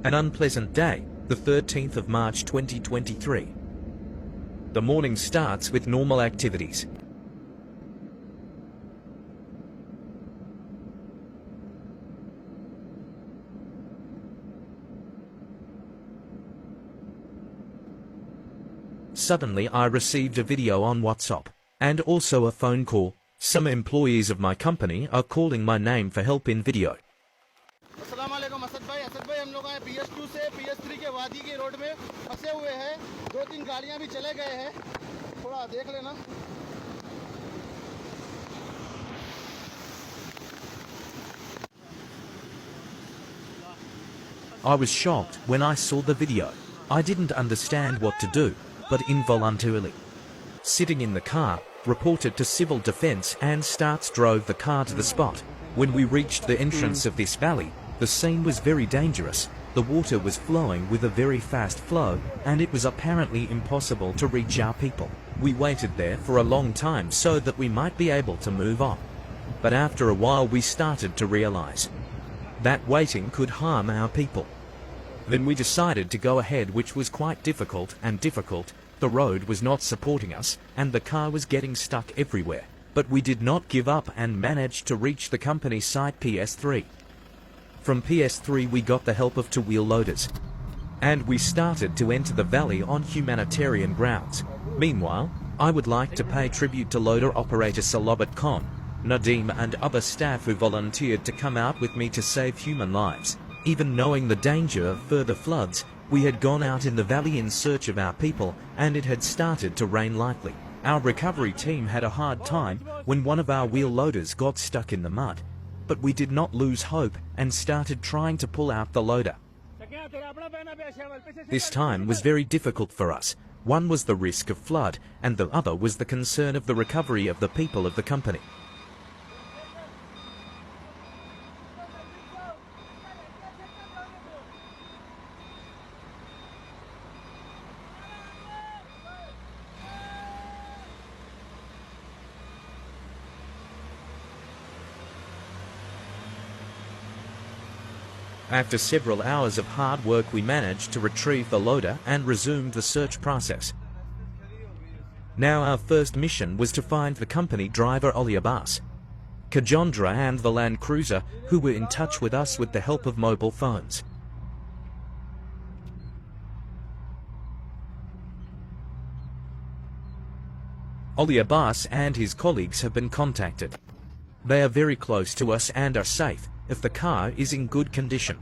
An unpleasant day, the 13th of March 2023. The morning starts with normal activities. Suddenly I received a video on WhatsApp, and also a phone call. Some employees of my company are calling my name for help in video. अस्सलामुअलैकुम असद भाई हम लोग आए PS2 से PS3 के वादी के road में फंसे हुए हैं। 2-3 गाड़ियां भी चले गए हैं, थोड़ा देख लेना। I was shocked when I saw the video. I didn't understand what to do, but involuntarily, sitting in the car, reported to civil defense and drove the car to the spot. When we reached the entrance of this valley, the scene was very dangerous. The water was flowing with a very fast flow, and it was apparently impossible to reach our people. We waited there for a long time so that we might be able to move on. But after a while we started to realize that waiting could harm our people. Then we decided to go ahead, which was quite difficult. The road was not supporting us, and the car was getting stuck everywhere. But we did not give up and managed to reach the company site PS3. From PS3 we got the help of two-wheel loaders, and we started to enter the valley on humanitarian grounds. Meanwhile, I would like to pay tribute to loader operator Salabat Khan, Nadeem and other staff who volunteered to come out with me to save human lives. Even knowing the danger of further floods, we had gone out in the valley in search of our people, and it had started to rain lightly. Our recovery team had a hard time when one of our wheel loaders got stuck in the mud. But we did not lose hope and started trying to pull out the loader. This time was very difficult for us. One was the risk of flood, and the other was the concern of the recovery of the people of the company. After several hours of hard work we managed to retrieve the loader and resumed the search process. Now our first mission was to find the company driver Ali Abbas, Kajondra and the Land Cruiser, who were in touch with us with the help of mobile phones. Ali Abbas and his colleagues have been contacted. They are very close to us and are safe if the car is in good condition.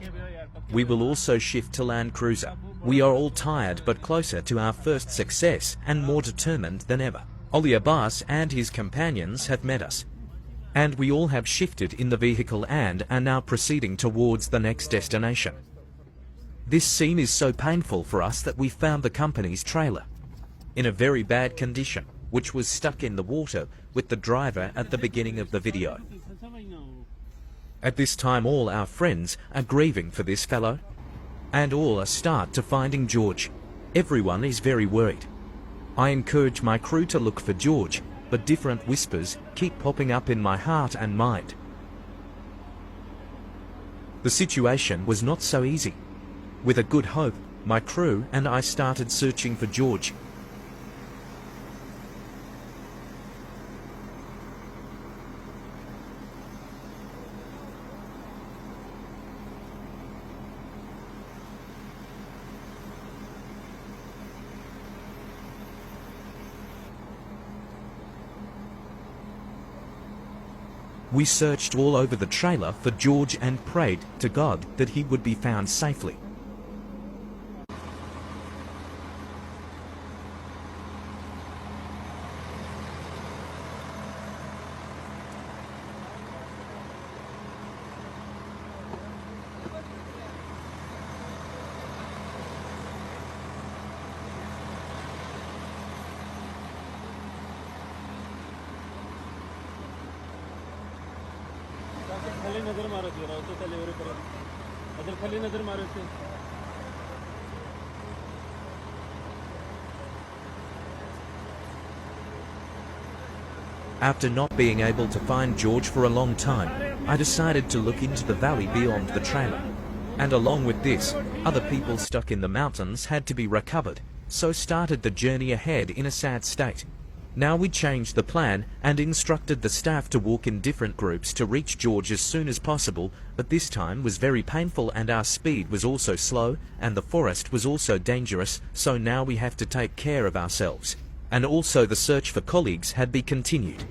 We will also shift to Land Cruiser. We are all tired but closer to our first success and more determined than ever. Ali Abbas and his companions have met us, and we all have shifted in the vehicle and are now proceeding towards the next destination. This scene is so painful for us that we found the company's trailer in a very bad condition, which was stuck in the water with the driver at the beginning of the video. At this time all our friends are grieving for this fellow, and all are start to finding George. Everyone is very worried. I encourage my crew to look for George, but different whispers keep popping up in my heart and mind. The situation was not so easy. With a good hope, my crew and I started searching for George. We searched all over the trailer for George and prayed to God that he would be found safely. खाली नजर मारो जरा तो चले और पर other खाली नजर मारो से After not being able to find George for a long time, I decided to look into the valley beyond the trailer. And along with this, other people stuck in the mountains had to be recovered, so started the journey ahead in a sad state. Now we changed the plan and instructed the staff to walk in different groups to reach George as soon as possible, but this time was very painful and our speed was also slow and the forest was also dangerous, so now we have to take care of ourselves. And also the search for colleagues had been continued.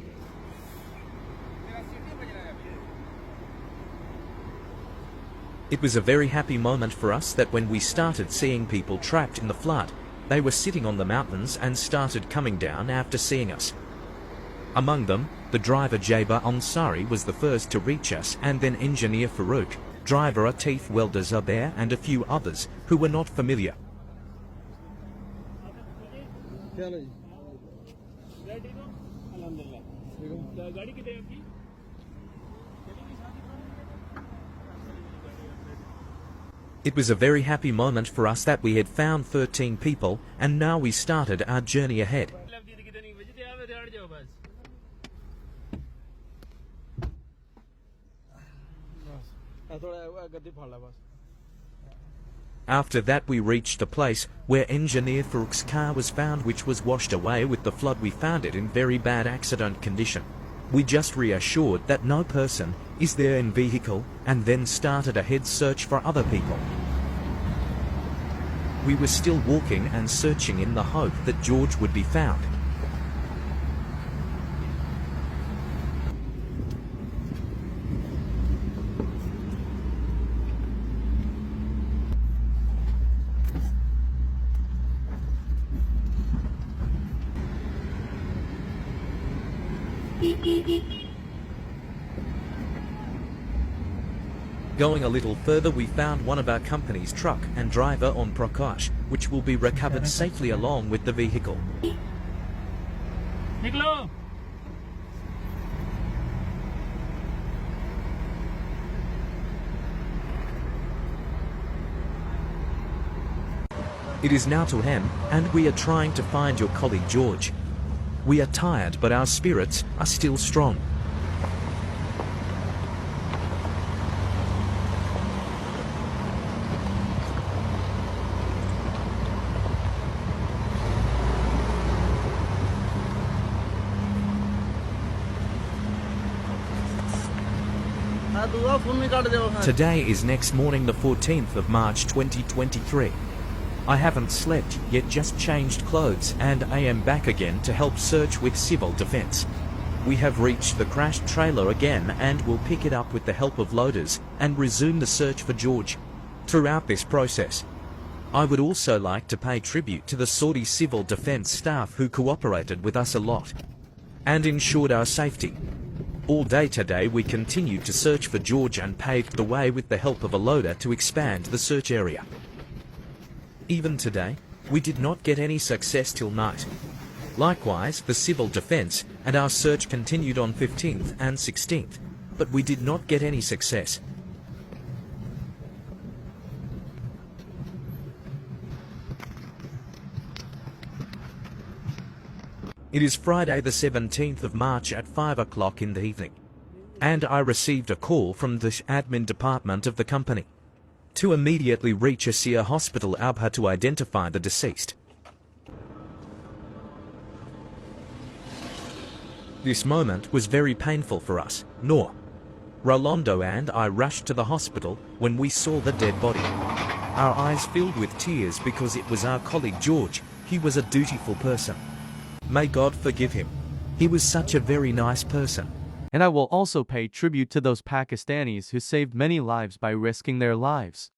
It was a very happy moment for us that when we started seeing people trapped in the flood, they were sitting on the mountains and started coming down after seeing us. Among them, the driver Abha Ansari was the first to reach us, and then engineer Farouk, driver Atif, welder Zubair and a few others who were not familiar. It was a very happy moment for us that we had found 13 people and now we started our journey ahead. After that we reached the place where engineer Farouk's car was found, which was washed away with the flood. We found it in very bad accident condition. We just reassured that no person is there in vehicle and then started a head search for other people. We were still walking and searching in the hope that George would be found. Going a little further, we found one of our company's truck and driver on Prakash, which will be recovered safely along with the vehicle. निकलो। It is now 2 AM and we are trying to find your colleague George. We are tired but our spirits are still strong. Today is next morning, the 14th of March 2023. I haven't slept yet, just changed clothes, and I am back again to help search with civil defense. We have reached the crashed trailer again and will pick it up with the help of loaders and resume the search for George. Throughout this process, I would also like to pay tribute to the Saudi civil defense staff who cooperated with us a lot and ensured our safety. All day today we continued to search for George and paved the way with the help of a loader to expand the search area. Even today, we did not get any success till night. Likewise, the civil defense and our search continued on 15th and 16th, but we did not get any success. It is Friday the 17th of March at 5 o'clock in the evening, and I received a call from the admin department of the company to immediately reach Aseer Hospital Abha to identify the deceased. This moment was very painful for us. Noor, Rolando and I rushed to the hospital when we saw the dead body. Our eyes filled with tears because it was our colleague George. He was a dutiful person. May God forgive him. He was such a very nice person. And I will also pay tribute to those Pakistanis who saved many lives by risking their lives.